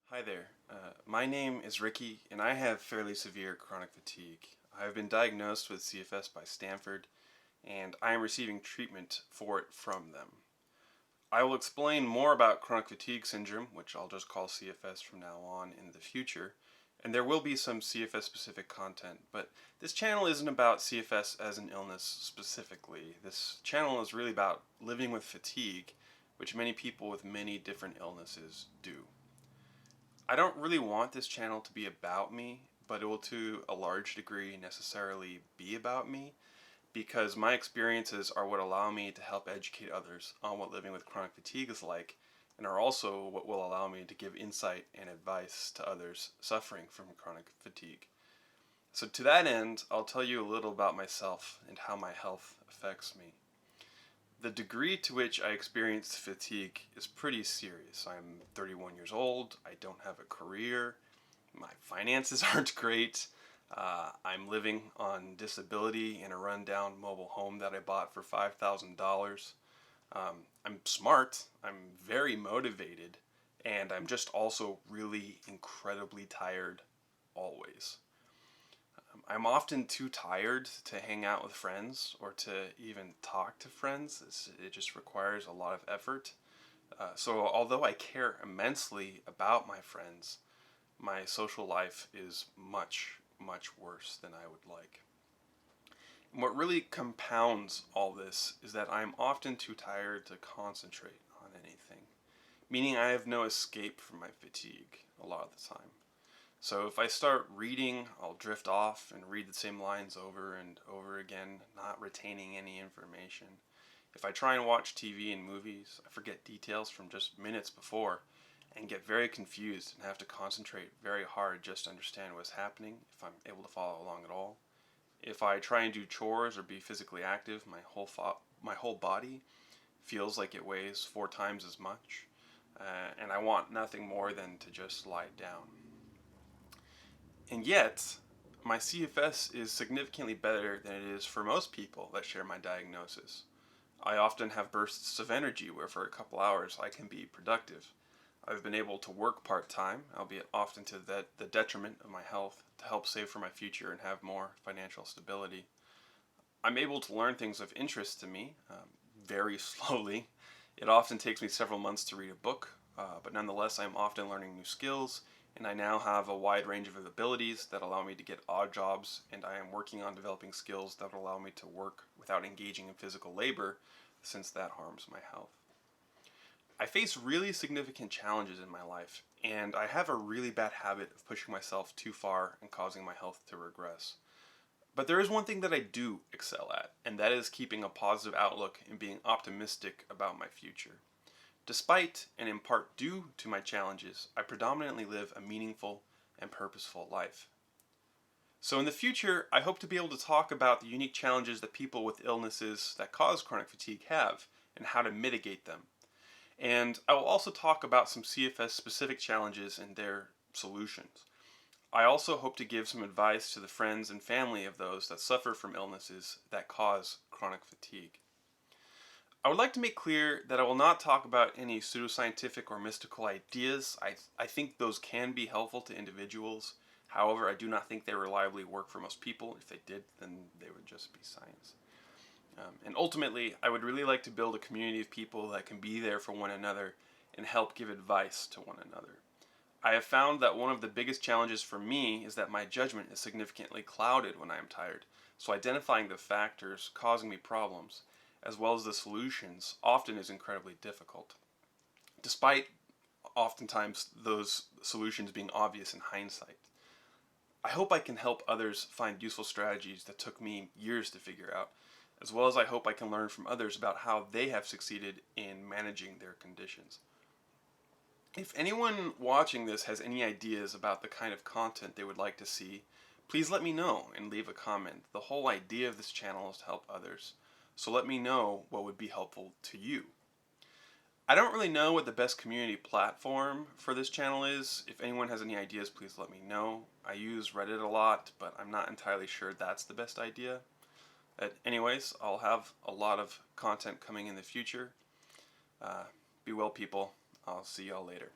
Hi there. My name is Ricky, and I have fairly severe chronic fatigue. I have been diagnosed with CFS by Stanford, and I am receiving treatment for it from them. I will explain more about chronic fatigue syndrome, which I'll just call CFS from now on in the future, and there will be some CFS specific content, but this channel isn't about CFS as an illness specifically. This channel is really about living with fatigue, which many people with many different illnesses do. I don't really want this channel to be about me, but it will to a large degree necessarily be about me because my experiences are what allow me to help educate others on what living with chronic fatigue is like and are also what will allow me to give insight and advice to others suffering from chronic fatigue. So to that end, I'll tell you a little about myself and how my health affects me. The degree to which I experience fatigue is pretty serious. I'm 31 years old, I don't have a career, my finances aren't great, I'm living on disability in a rundown mobile home that I bought for $5,000. I'm smart, I'm very motivated, and I'm just also really incredibly tired always. I'm often too tired to hang out with friends or to even talk to friends. It just requires a lot of effort. So although I care immensely about my friends, my social life is much, much worse than I would like. And what really compounds all this is that I'm often too tired to concentrate on anything, meaning I have no escape from my fatigue a lot of the time. So if I start reading, I'll drift off and read the same lines over and over again, not retaining any information. If I try and watch TV and movies, I forget details from just minutes before and get very confused and have to concentrate very hard just to understand what's happening if I'm able to follow along at all. If I try and do chores or be physically active, my whole body feels like it weighs 4 times as much, and I want nothing more than to just lie down. And yet, my CFS is significantly better than it is for most people that share my diagnosis. I often have bursts of energy where for a couple hours I can be productive. I've been able to work part-time, albeit often to the detriment of my health, to help save for my future and have more financial stability. I'm able to learn things of interest to me very slowly. It often takes me several months to read a book, but nonetheless I'm often learning new skills, and I now have a wide range of abilities that allow me to get odd jobs, and I am working on developing skills that will allow me to work without engaging in physical labor, since that harms my health. I face really significant challenges in my life, and I have a really bad habit of pushing myself too far and causing my health to regress. But there is one thing that I do excel at, and that is keeping a positive outlook and being optimistic about my future. Despite, and in part due to my challenges, I predominantly live a meaningful and purposeful life. So in the future, I hope to be able to talk about the unique challenges that people with illnesses that cause chronic fatigue have, and how to mitigate them. And I will also talk about some CFS specific challenges and their solutions. I also hope to give some advice to the friends and family of those that suffer from illnesses that cause chronic fatigue. I would like to make clear that I will not talk about any pseudoscientific or mystical ideas. I think those can be helpful to individuals. However, I do not think they reliably work for most people. If they did, then they would just be science. And ultimately, I would really like to build a community of people that can be there for one another and help give advice to one another. I have found that one of the biggest challenges for me is that my judgment is significantly clouded when I am tired, so identifying the factors causing me problems, as well as the solutions, often is incredibly difficult, despite oftentimes those solutions being obvious in hindsight. I hope I can help others find useful strategies that took me years to figure out, as well as I hope I can learn from others about how they have succeeded in managing their conditions. If anyone watching this has any ideas about the kind of content they would like to see, please let me know and leave a comment. The whole idea of this channel is to help others, so let me know what would be helpful to you. I don't really know what the best community platform for this channel is. If anyone has any ideas, please let me know. I use Reddit a lot, but I'm not entirely sure that's the best idea. Anyways, I'll have a lot of content coming in the future. Be well, people. I'll see y'all later.